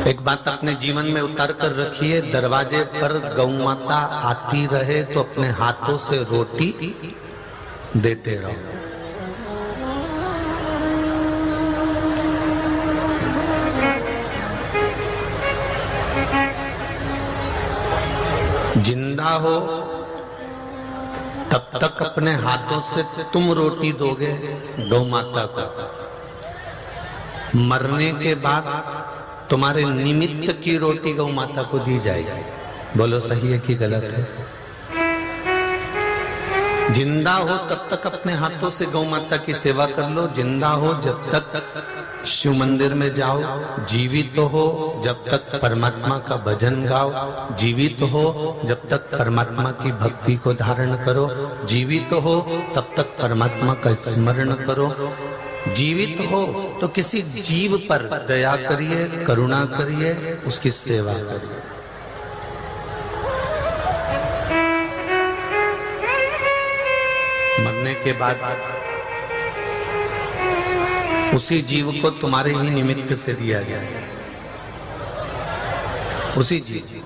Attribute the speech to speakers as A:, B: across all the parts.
A: एक बात अपने जीवन में उतार कर रखिए, दरवाजे पर गौ माता आती रहे तो अपने हाथों से रोटी देते रहो। जिंदा हो तब तक अपने हाथों से तुम रोटी दोगे गौ माता को, मरने के बाद तुम्हारे निमित्त की रोटी गौ माता को दी जाएगी। बोलो सही है कि गलत है? जिंदा हो तब तक अपने हाथों से गौ माता की सेवा कर लो। जिंदा हो जब तक शिव मंदिर में जाओ, जीवित हो जब तक परमात्मा का भजन गाओ, जीवित हो जब तक परमात्मा की भक्ति को धारण करो, जीवित हो तब तक परमात्मा का स्मरण करो, जीवित हो तो किसी जीव पर दया करिए, करुणा करिए, उसकी सेवा करिए। मरने के बाद उसी जीव को तुम्हारे ही निमित्त से दिया जाए, उसी जीव।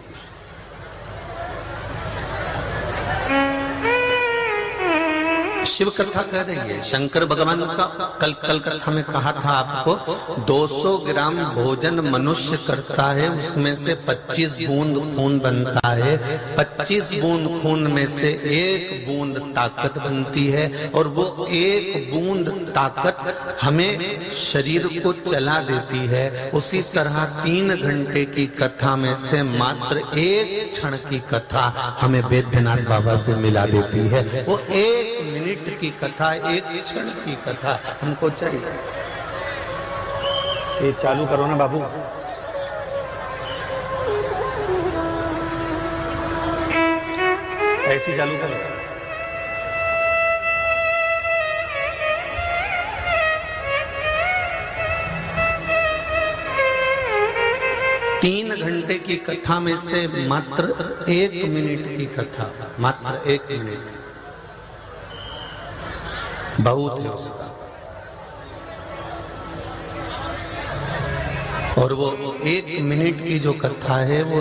A: शिव कथा कह रही है, शंकर भगवान का कल कथा में कहा था आपको, 200 ग्राम भोजन मनुष्य करता है, उसमें से 25 बूंद खून बनता है, 25 बूंद खून में से 1 बूंद ताकत बनती है, और वो 1 बूंद ताकत हमें शरीर को चला देती है। उसी तरह 3 घंटे की कथा में से मात्र 1 क्षण की कथा हमें वैद्यनाथ बाबा से मिला देती है। वो 1 मिनट की कथा, 1 क्षण की कथा हमको चाहिए। ये चालू करो ना बाबू। ऐसी चालू करो। तीन घंटे की कथा में से मात्र 1 मिनट की कथा, मात्र 1 मिनट बहुत है उसका। और वो 1 मिनट की जो कथा है, वो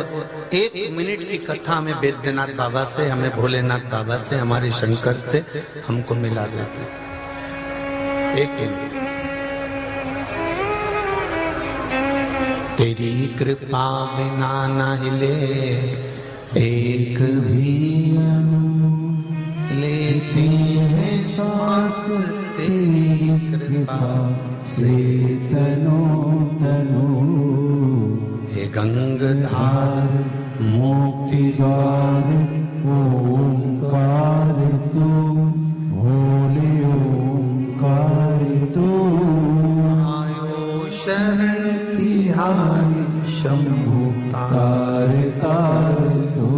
A: 1 मिनट की कथा हमें वैद्यनाथ बाबा से, हमें भोलेनाथ बाबा से, हमारे शंकर से हमको मिला देते। 1 मिनट। तेरी कृपा बिना न हिले एक भी लेती है श्वास, तेरी कृपा से तनो तनो। हे गंगाधार मोक्ति द्वार ओंकार तू, भोले ओंकार तू। आयो शरण तिहारी शंभु तार तार तू।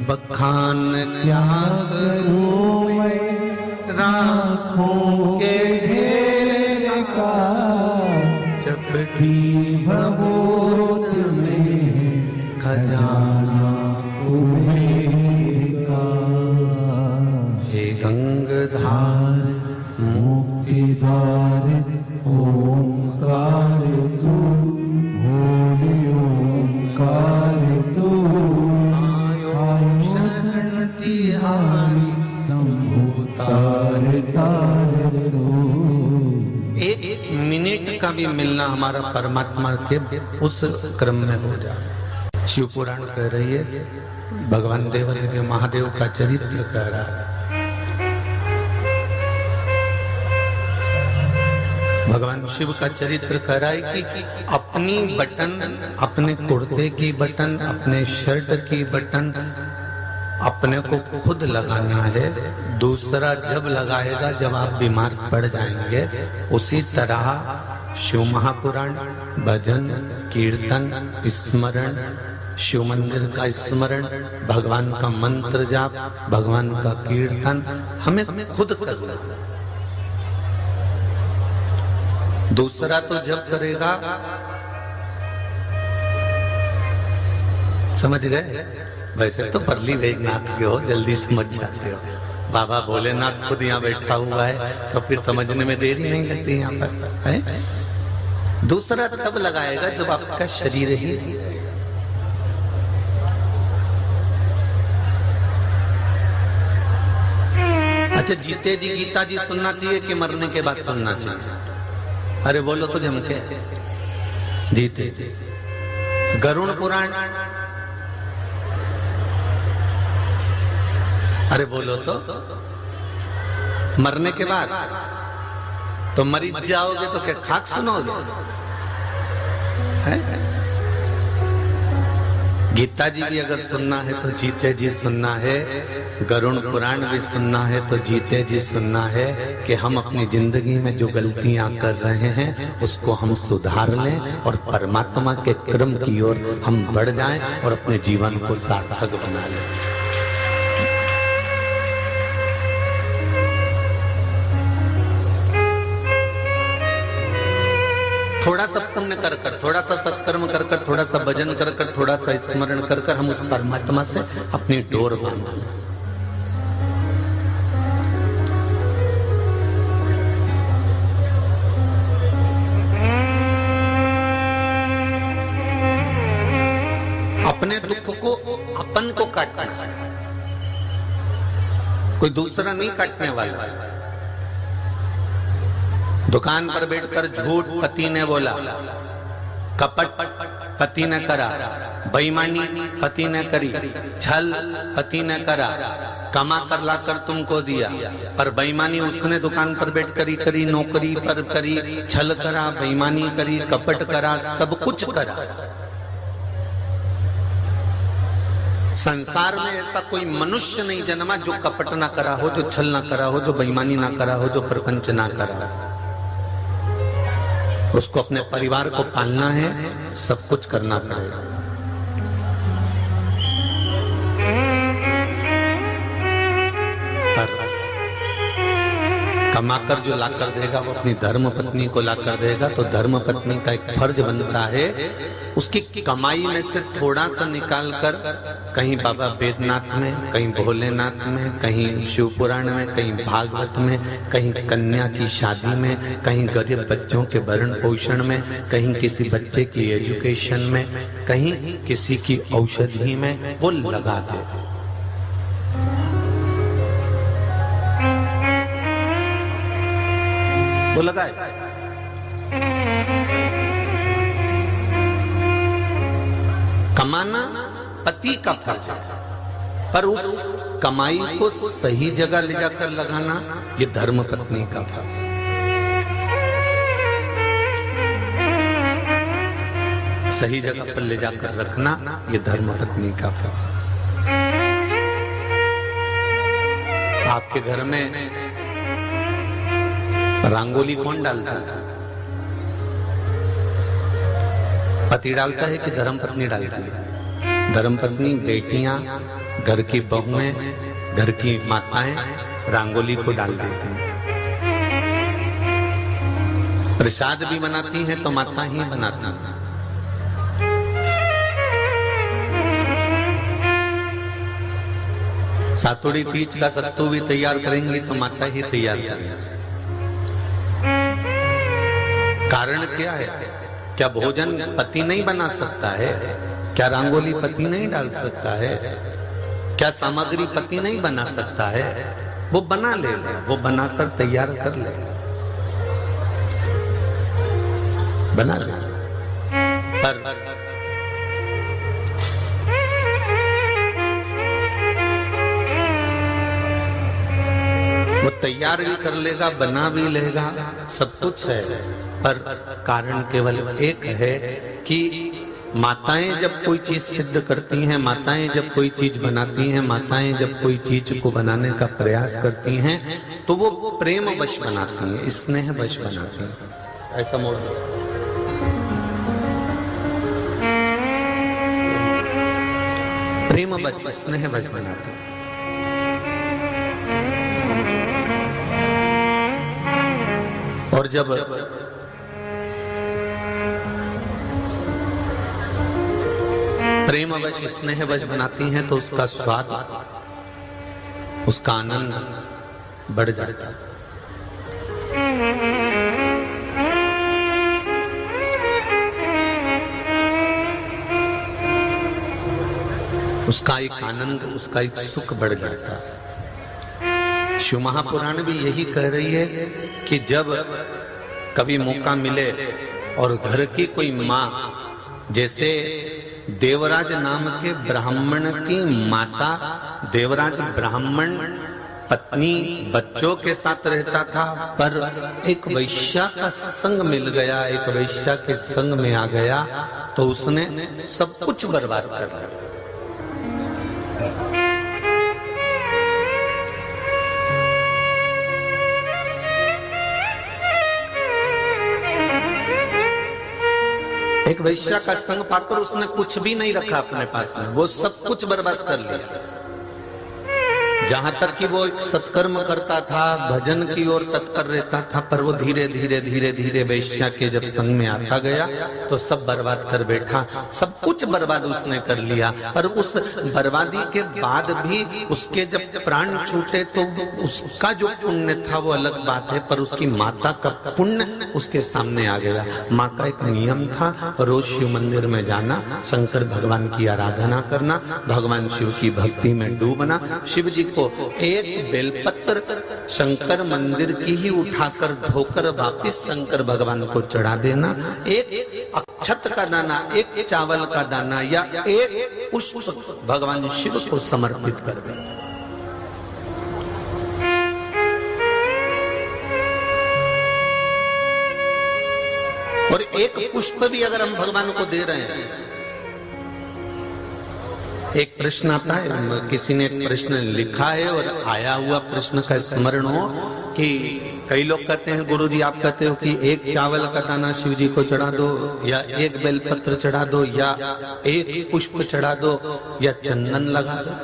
A: बखान क्या करूं मैं राखों के ढेर का, जब भी भभूत में खजाना उमेगा। हे गंगाधार मुक्ति द्वार ओंकार तू, भोले ओंकार तू। एक मिनट का भी मिलना हमारा परमात्मा के उस क्रम में हो जाए। शिव पुराण कह रही है, भगवान देवादिदेव महादेव का चरित्र कह रहा है। भगवान शिव का चरित्र कह रहा है कि अपनी बटन, अपने कुर्ते की बटन, अपने शर्ट की बटन अपने को खुद लगाना है। दूसरा जब लगाएगा जब आप बीमार पड़ जाएंगे। उसी तरह शिव महापुराण, भजन, कीर्तन, स्मरण, शिव मंदिर का स्मरण, भगवान का मंत्र जाप, भगवान का कीर्तन हमें खुद करना है। दूसरा तो जब करेगा, समझ गए? वैसे तो परली वैजनाथ के हो, जल्दी समझ जाते हो। बाबा भोलेनाथ खुद यहाँ बैठा हुआ है, तो फिर समझने में देरी नहीं लगती यहाँ पर है? दूसरा तब लगाएगा जब आपका शरीर ही अच्छा। जीते जी गीता जी सुनना चाहिए कि मरने के बाद सुनना चाहिए? अरे बोलो तो जम के। जीते जी। गरुड़ पुराण, अरे बोलो तो। मरने के बाद तो मरीज जाओगे तो क्या खाक सुनोगे? है? गीता जी भी अगर सुनना है तो जीते जी सुनना है, गरुड़ पुराण भी सुनना है तो जीते जी सुनना है कि हम अपनी जिंदगी में जो गलतियां कर रहे हैं उसको हम सुधार लें और परमात्मा के क्रम की ओर हम बढ़ जाएं और अपने जीवन को सार्थक बना लें। थोड़ा सा पुण्य कर कर, थोड़ा सा सत्कर्म कर कर, थोड़ा सा भजन कर कर, थोड़ा सा स्मरण कर कर हम उस परमात्मा से अपनी डोर बांध लें। अपने दुख को अपन को काटना है, कोई दूसरा नहीं काटने वाला। दुकान पर बैठकर झूठ पति ने बोला, कपट पति ने करा, बेईमानी पति ने करी, छल पति ने करा, कमा कर लाकर तुमको दिया, पर बेईमानी उसने दुकान पर बैठकर ही करी, नौकरी पर करी, छल करा, बेईमानी करी, कपट करा, सब कुछ करा। संसार में ऐसा कोई मनुष्य नहीं जन्मा जो कपट ना करा हो, जो छल ना करा हो, जो बेईमानी ना करा हो, जो प्रपंच ना करा हो। उसको अपने परिवार को पालना है, सब कुछ करना पड़ेगा। पर कमाकर जो लाकर देगा वो अपनी धर्म पत्नी को लाकर देगा, तो धर्म पत्नी का एक फर्ज बनता है उसकी कमाई में से थोड़ा सा निकाल कर कहीं बाबा बैद्यनाथ में, कहीं भोलेनाथ में, कहीं शिव पुराण में, कहीं भागवत में, कहीं कन्या की शादी में, कहीं गरीब बच्चों के भरण पोषण में, कहीं किसी बच्चे की एजुकेशन में, कहीं किसी की औषधि में वो लगा दे। वो लगाए। कमाना पति का फर्ज है, पर उस कमाई को सही जगह ले जाकर लगाना ये धर्म पत्नी का फर्ज है। सही जगह पर ले जाकर रखना ये धर्म पत्नी का फर्ज है। आपके घर में रंगोली कौन डालता है? पति डालता है कि धर्मपत्नी डालती है? धर्मपत्नी, बेटियां, घर की बहुएं, घर की माताएं रंगोली को डाल देती हैं। प्रसाद भी बनाती हैं तो माता ही बनाती हैं। सातुड़ी तीज का सत्तू भी तैयार करेंगी तो माता ही तैयार करेंगी। कारण क्या है? क्या भोजन पति नहीं बना सकता है? क्या रंगोली पति नहीं डाल सकता है? क्या सामग्री पति नहीं बना सकता है? वो बना लेगा, वो बनाकर तैयार कर लेगा, बना लेगा। पर वो तैयार भी कर लेगा, बना भी लेगा, सब कुछ है, पर कारण केवल एक है कि माताएं जब कोई चीज सिद्ध करती हैं, माताएं जब कोई चीज बनाती हैं, माताएं जब कोई चीज को बनाने का प्रयास करती हैं तो वो प्रेम वश बनाती हैं, स्नेह वश बनाती हैं। ऐसा मोड़ प्रेम वश, स्नेह वश बनाती हैं। और जब प्रेमवश स्नेहवश बनाती हैं तो उसका स्वाद, उसका आनंद बढ़ जाता है। उसका एक आनंद, उसका एक सुख बढ़ जाता। शिव महापुराण भी यही कह रही है कि जब कभी मौका मिले और घर की कोई माँ, जैसे देवराज नाम के ब्राह्मण की माता, देवराज ब्राह्मण पत्नी बच्चों के साथ रहता था, पर एक वैश्या का संग मिल गया, एक वैश्या के संग में आ गया तो उसने सब कुछ बर्बाद कर दिया। एक वैश्या का संग पाकर उसने कुछ भी नहीं रखा अपने पास में, वो सब कुछ बर्बाद कर लिया। जहां तक कि वो एक सत्कर्म करता था, भजन की ओर तत्पर रहता था, पर वो धीरे धीरे धीरे धीरे वैश्या के जब संग में आता गया तो सब बर्बाद कर बैठा। सब कुछ बर्बाद उसने कर लिया, पर उस बर्बादी के बाद भी उसके जब प्राण छूटे तो उसका जो पुण्य था वो अलग बात है, पर उसकी माता का पुण्य उसके सामने आ गया। माँ का एक नियम था, रोज शिव मंदिर में जाना, शंकर भगवान की आराधना करना, भगवान शिव की भक्ति में डूबना, शिव जी को एक बेलपत्र शंकर मंदिर की ही उठाकर धोकर वापिस शंकर भगवान को चढ़ा देना, एक अक्षत का दाना, एक चावल का दाना या एक पुष्प भगवान शिव को समर्पित कर देना। और एक पुष्प भी अगर हम भगवान को दे रहे हैं, एक प्रश्न आता है, किसी ने एक प्रश्न लिखा है और आया हुआ प्रश्न का स्मरण हो कि कई लोग कहते हैं गुरुजी आप कहते हो कि एक चावल का दाना शिव जी को चढ़ा दो, या एक बेलपत्र चढ़ा दो, या एक पुष्प चढ़ा दो, या चंदन लगा दो।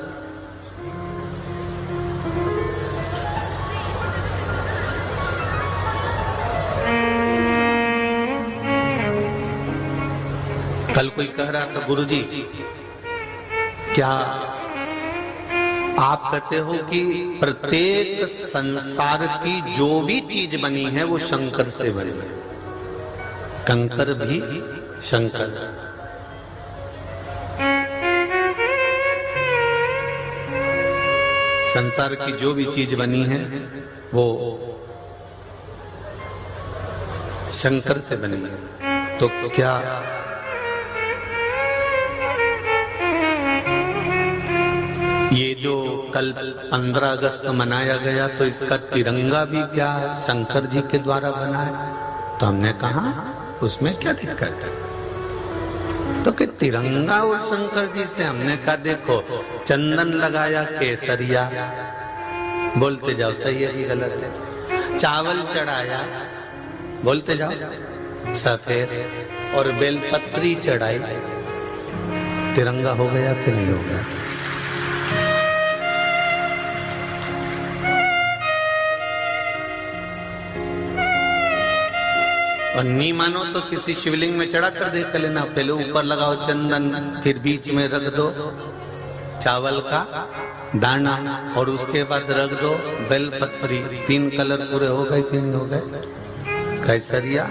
A: कल कोई कह रहा था गुरुजी क्या आप कहते हो कि प्रत्येक संसार की जो भी चीज बनी है वो शंकर से बनी है, कंकर भी शंकर। संसार की जो भी चीज बनी है वो शंकर से बनी है, तो क्या ये जो कल 15 अगस्त मनाया गया तो इसका तिरंगा भी क्या शंकर जी के द्वारा बना है? तो हमने कहा उसमें क्या दिक्कत है? तो कि तिरंगा और शंकर जी से हमने कहा देखो चंदन लगाया केसरिया, बोलते जाओ सही है कि गलत है, चावल चढ़ाया बोलते जाओ सफेद, और बेलपत्री चढ़ाई, तिरंगा हो गया कि नहीं हो गया? और नहीं मानो तो किसी शिवलिंग में चढ़ा कर देख लेना, पहले ऊपर लगाओ चंदन, फिर बीच में रख दो चावल का दाना, और उसके बाद रख दो बेलपत्री। 3 कलर पूरे हो गए कि नहीं हो गए? केसरिया,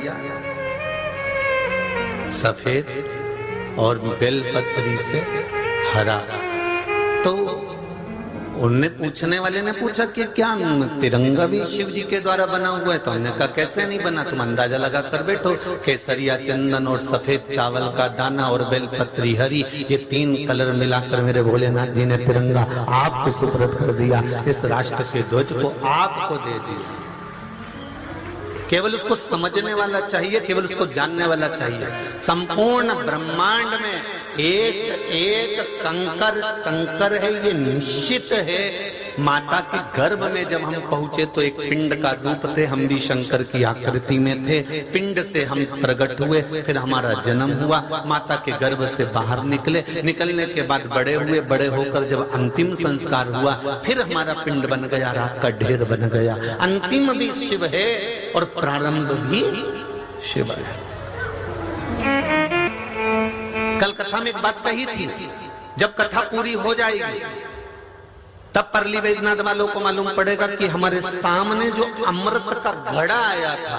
A: सफेद और बेलपत्री से हरा। तो उनने पूछने वाले ने पूछा कि क्या तिरंगा भी शिव जी के द्वारा बना हुआ है? तो हमने कहा कैसे नहीं बना, तुम अंदाजा लगा कर बैठो, केसरिया चंदन और सफेद चावल का दाना और बेलपत्री हरी, ये 3 कलर मिलाकर मेरे भोलेनाथ जी ने तिरंगा आपको सुपुर्द कर दिया, इस राष्ट्र के ध्वज को आपको दे दिया। केवल उसको समझने वाला चाहिए, केवल उसको जानने वाला चाहिए। संपूर्ण ब्रह्मांड में एक एक कंकर शंकर है, ये निश्चित है। माता के गर्भ में जब हम पहुंचे तो एक पिंड का रूप थे, हम भी शंकर की आकृति में थे, पिंड से हम प्रकट हुए, फिर हमारा जन्म हुआ, माता के गर्भ से बाहर निकले, निकलने के बाद बड़े हुए, बड़े होकर जब अंतिम संस्कार हुआ फिर हमारा पिंड बन गया, राख का ढेर बन गया। अंतिम भी शिव है और प्रारंभ भी शिव है। कल कथा में एक बात कही थी, जब कथा पूरी हो जाएगी तब परली वैद्यनाथ वालों को मालूम पड़ेगा कि हमारे सामने जो अमृत का घड़ा आया था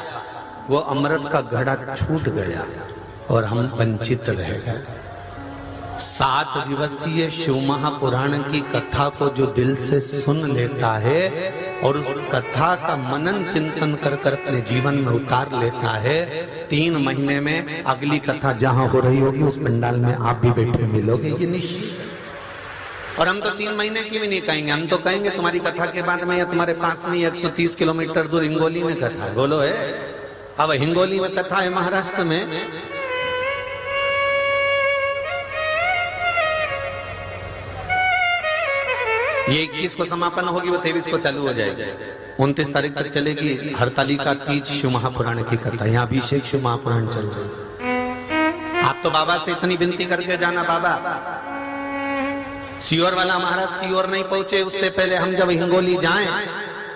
A: वो अमृत का घड़ा छूट गया और हम वंचित रह गए। 7 दिवसीय शिव महापुराण की कथा को जो दिल से सुन लेता है और उस कथा का मनन चिंतन कर कर अपने जीवन में उतार लेता है, 3 महीने में अगली कथा जहां हो रही होगी उस पंडाल में आप भी बैठे मिलोगे, ये निश्चित है। और हम तो 3 महीने की भी नहीं कहेंगे, हम तो कहेंगे तुम्हारी कथा के बाद में या तुम्हारे पास में 130 किलोमीटर दूर हिंगोली में कथा है। बोलो है, अब हिंगोली में कथा है महाराष्ट्र में, ये 21 को समापन होगी, वो 23 को चालू हो जाएगी, 29 तारीख तक चलेगी हरतालिका तीज शिव महापुराण की कथा। यहाँ अभिषेक शिव महापुराण चल रही। आप तो बाबा से इतनी विनती करके जाना, बाबा सीओर वाला महाराज सीओर नहीं पहुंचे, उससे पहले हम जब हिंगोली जाएं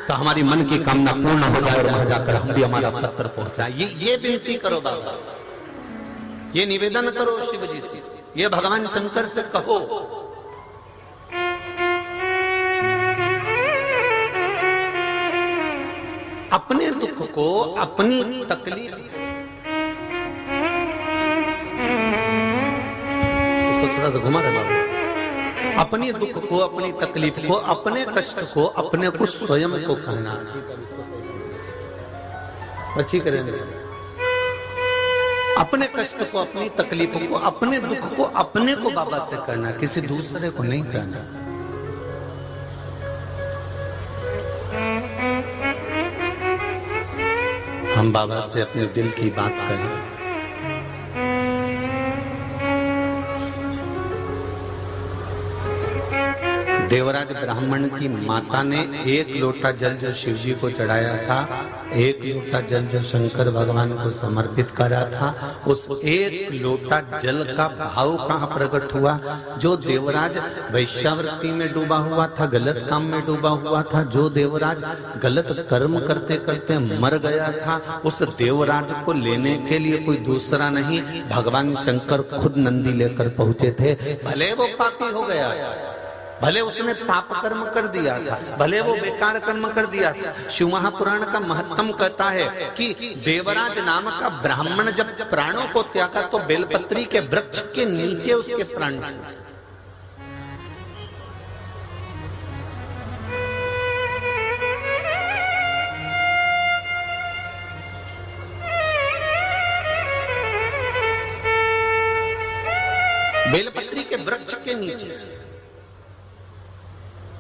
A: तो हमारी मन की कामना पूर्ण हो जाए और वहां जाकर हम भी हमारा पत्र पहुंचाए। ये विनती करो बाबा, ये निवेदन करो शिव जी से, ये भगवान शंकर से कहो। अपने दुख को, अपनी तकलीफ, इसको थोड़ा सा घुमा रहे बाबा, अपनी दुख को, अपनी तकलीफ को, अपने कष्ट को अपने को स्वयं को कहना। अच्छी करेंगे, अपने कष्ट को, अपनी तकलीफ को, अपने दुख को अपने को बाबा से कहना, किसी दूसरे को नहीं कहना। हम बाबा से अपने दिल की बात कहें। देवराज ब्राह्मण की माता ने 1 लोटा जल जो शिव जी को चढ़ाया था, 1 लोटा जल जो शंकर भगवान को समर्पित करा था, उस 1 लोटा जल का भाव कहाँ प्रकट हुआ? जो देवराज वैश्यावृत्ति में डूबा हुआ था, गलत काम में डूबा हुआ था, जो देवराज गलत कर्म करते करते मर गया था, उस देवराज को लेने के लिए कोई दूसरा नहीं, भगवान शंकर खुद नंदी लेकर पहुंचे थे। भले वो पापी हो गया, भले उसने पाप कर्म कर दिया था, भले वो बेकार कर्म कर दिया था, शिव महापुराण का महत्तम कहता है कि देवराज नाम का ब्राह्मण जब प्राणों को त्यागा तो बेलपत्री के वृक्ष के नीचे उसके प्राण छूटे। बेलपत्री के वृक्ष के नीचे।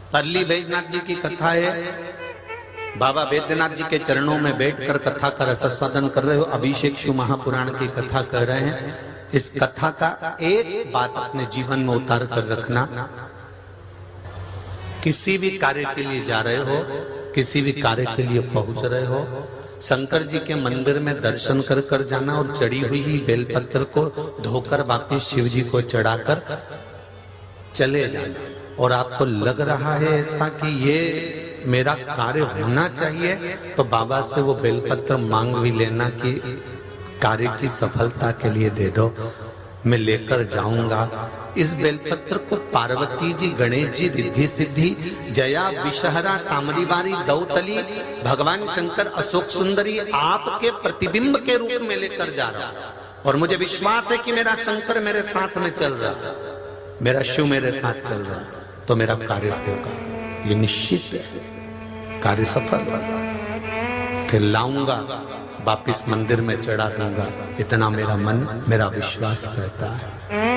A: परली बैजनाथ जी की कथा है, बाबा बैद्यनाथ जी के चरणों में बैठकर कथा का रसास्वादन कर रहे हो, अभिषेक शिव महापुराण की कथा कर रहे हैं। इस कथा का एक बात अपने जीवन में उतार कर रखना, किसी भी कार्य के लिए जा रहे हो, किसी भी कार्य के लिए पहुंच रहे हो, शंकर जी के मंदिर में दर्शन कर कर जाना और चढ़ी हुई बेलपत्र को धोकर वापिस शिव जी को चढ़ाकर चले जाना। और आपको लग रहा है ऐसा कि ये मेरा कार्य होना चाहिए, तो बाबा से वो बेलपत्र मांग भी लेना कि कार्य की सफलता के लिए दे दो, मैं लेकर जाऊंगा। इस बेलपत्र को पार्वती जी, गणेश जी, रिद्धि सिद्धि, जया, विषहरा, सामरीवारी, दौतली, भगवान शंकर, अशोक सुंदरी आपके प्रतिबिंब के रूप में लेकर जा रहा हूं। और मुझे विश्वास है कि मेरा शंकर मेरे साथ में चल रहा है, मेरा शिव मेरे साथ चल रहा है, तो मेरा कार्य होगा, ये निश्चित है, कार्य सफल होगा। फिर लाऊंगा, वापिस मंदिर में चढ़ा दूंगा, इतना मेरा मन, मेरा विश्वास कहता है।